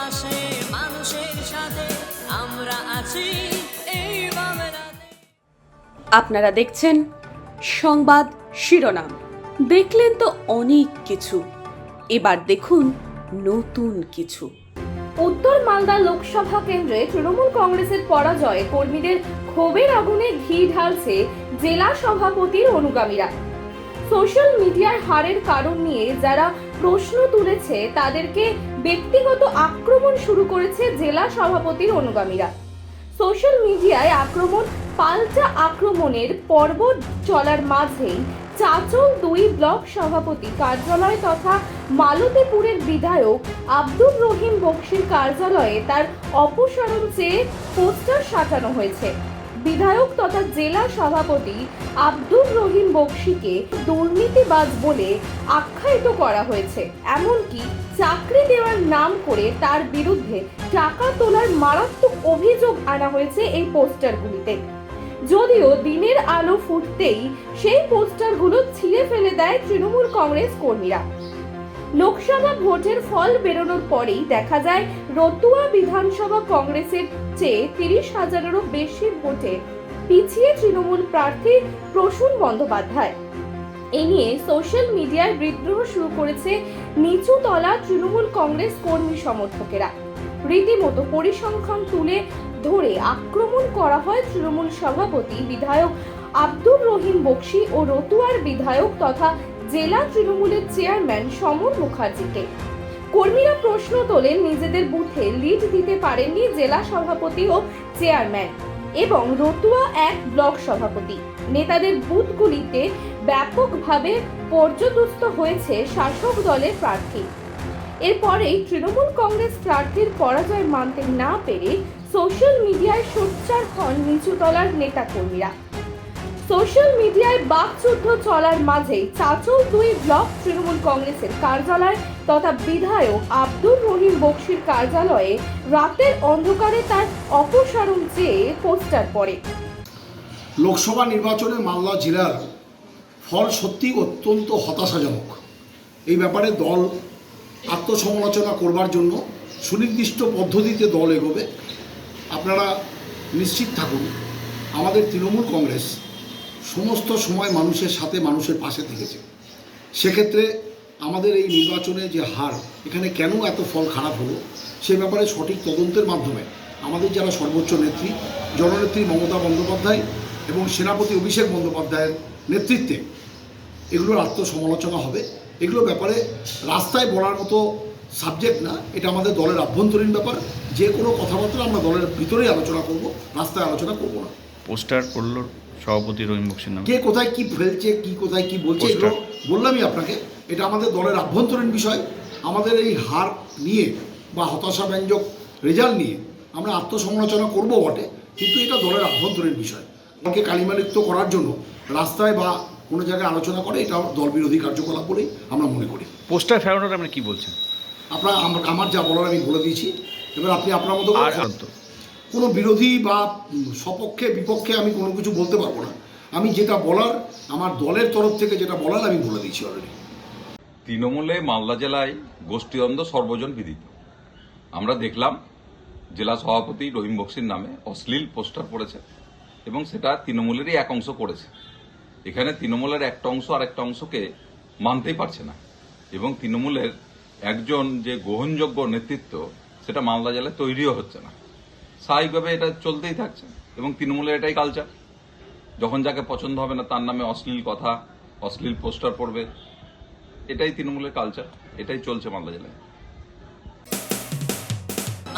পাশে মানুষের সাথে আমরা আছি এই বাংলাতে। আপনারা দেখছেন সংবাদ শিরোনাম। দেখলেন তো অনেক কিছু, এবার দেখুন নতুন কিছু। উত্তর মালদা লোকসভা কেন্দ্রে তৃণমূল কংগ্রেসের পরাজয়ে কর্মীদের ক্ষোভের আগুনে ঘি ঢালছে জেলা সভাপতির অনুগামীরা। সোশ্যাল মিডিয়ার হারের কারণ নিয়ে যারা প্রশ্ন তুলেছে তাদেরকে ব্যক্তিগত আক্রমণ শুরু করেছে জেলা সভাপতির অনুগামীরা। সোশ্যাল মিডিয়ায় আক্রমণ পাল্টা আক্রমণের পর্ব চলার মাঝেই চাচল 2 ব্লক সভাপতি কার্যালয় তথা মালতীপুরের বিধায়ক আব্দুর রহিম বক্সির কার্যালয়ে তার অপসারণ চেয়ে পোস্টার সাজানো হয়েছে। বিধায়ক তথা জেলা সভাপতি আব্দুর রহিম বক্সিকে দুর্নীতিবাজ বলে আখ্যায়িত করা হয়েছে। এমনকি চাকরি দেওয়ার নাম করে তার বিরুদ্ধে টাকা তোলার মারাত্মক অভিযোগ আনা হয়েছে এই পোস্টারগুলিতে। যদিও দিনের আলো ফুটতেই সেই পোস্টারগুলো ছিঁড়ে ফেলে দেয় তৃণমূল কংগ্রেস কর্মীরা। লোকসভা ভোটের ফল বেরোনোর পরেই দেখা যায় রতুয়া বিধানসভা কংগ্রেসের চেয়ে 30,000-এরও বেশি ভোটে পিছিয়ে তৃণমূল প্রার্থী প্রসূন বন্দ্যোপাধ্যায়। এ নিয়ে সোশ্যাল মিডিয়ায় বিদ্রোহ শুরু করেছে নিচুতলা তৃণমূল কংগ্রেস কর্মী সমর্থকেরা। রীতিমতো পরিসংখ্যান তুলে ধরে আক্রমণ করা হয় তৃণমূল সভাপতি বিধায়ক আব্দুর রহিম বক্সি ও রতুয়ার বিধায়ক তথা জেলা তৃণমূলের চেয়ারম্যান সমর মুখার্জিকে। কর্মীরা প্রশ্ন তোলেন নিজেদের বুথে লিড দিতে পারেননি জেলা সভাপতি ও চেয়ারম্যান এবং রতুয়া 1 ব্লক সভাপতি। নেতাদের বুথগুলিতে ব্যাপকভাবে পর্যদস্ত হয়েছে শাসক দলের প্রার্থী। এরপরেই তৃণমূল কংগ্রেস প্রার্থীর পরাজয় মানতে না পেরে সোশ্যাল মিডিয়ায় সোচ্চার হন নিচুতলার নেতা কর্মীরা। সোশ্যাল মিডিয়ায় বাকযুদ্ধ চলার মাঝেই চাচল 2 ব্লক তৃণমূল কংগ্রেসের কার্যালয় তথা বিধায়ক আব্দুর রহিম বক্সির কার্যালয়ে রাতের অন্ধকারে তার অপসারণ চেয়ে পোস্টার পড়ে। লোকসভা নির্বাচনে মালদা জেলার ফল সত্যি অত্যন্ত হতাশাজনক। এই ব্যাপারে দল আত্মসমালোচনা করবার জন্য সুনির্দিষ্ট পদ্ধতিতে দল এগোবে। আপনারা নিশ্চিত থাকুন, আমাদের তৃণমূল কংগ্রেস সমস্ত সময় মানুষের সাথে মানুষের পাশে থেকেছে। সেক্ষেত্রে আমাদের এই নির্বাচনে যে হার, এখানে কেন এত ফল খারাপ হলো সে ব্যাপারে সঠিক তদন্তের মাধ্যমে আমাদের যারা সর্বোচ্চ নেত্রী জননেত্রী মমতা বন্দ্যোপাধ্যায় এবং সেনাপতি অভিষেক বন্দ্যোপাধ্যায়ের নেতৃত্বে এগুলোর আত্মসমালোচনা হবে। এগুলো ব্যাপারে রাস্তায় বলার মতো সাবজেক্ট না, এটা আমাদের দলের আভ্যন্তরীণ ব্যাপার। যে কোনো কথাবার্তা আমরা দলের ভিতরেই আলোচনা করব, রাস্তায় আলোচনা করব না। পোস্টার করলো সভাপতি রহিম বক্সির নামে, কে কোথায় কি ফেলছে, কি কোথায় কি বলছে, এগুলো বললামই আপনাকে। এটা আমাদের দলের আভ্যন্তরীণ বিষয়। আমাদের এই হার নিয়ে বা হতাশাব্যঞ্জক রেজাল্ট নিয়ে আমরা আত্মসমালোচনা করব বটে, কিন্তু এটা দলের আভ্যন্তরীণ বিষয়। দলকে কালিমালিপ্ত করার জন্য রাস্তায় বা কোনো জায়গায় আলোচনা করে এটা দল বিরোধী কার্যকলাপ বলেই আমরা মনে করি। পোস্টার ফেরানোর আপনি কি বলছেন? আমার যা বলার আমি বলে দিয়েছি। এবার আপনি আপনার মতো কোনো বিরোধী বা সপক্ষে বিপক্ষে আমি কোনো কিছু বলতে পারবো না। আমি যেটা বলার, আমার দলের তরফ থেকে যেটা বলার আমি বলে দিয়েছি অলরেডি। তৃণমূলে মালদা জেলায় গোষ্ঠীদ্বন্দ্ব সর্বজন বিদিত। আমরা দেখলাম জেলা সভাপতি রহিম বক্সির নামে অশ্লীল পোস্টার পড়েছে এবং সেটা তৃণমূলেরই এক অংশ করেছে। এখানে তৃণমূলের একটা অংশ আর একটা অংশকে মানতেই পারছে না এবং তৃণমূলের একজন যে গ্রহণযোগ্য নেতৃত্ব সেটা মালদা জেলায় তৈরিও হচ্ছে না। স্বাভাবিকভাবে এটা চলতেই থাকছে এবং তৃণমূলের এটাই কালচার। যখন যাকে পছন্দ হবে না তার নামে অশ্লীল কথা, অশ্লীল পোস্টার পড়বে, এটাই তৃণমূলের কালচার, এটাই চলছে মালদা জেলায়।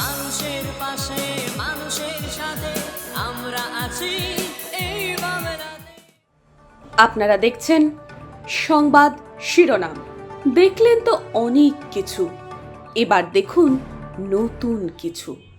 মানুষের পাশে মানুষের সাথে আমরা আছি এই বাংলাতে। আপনারা দেখছেন সংবাদ শিরোনাম। দেখলেন তো অনেক কিছু, এবার দেখুন নতুন কিছু।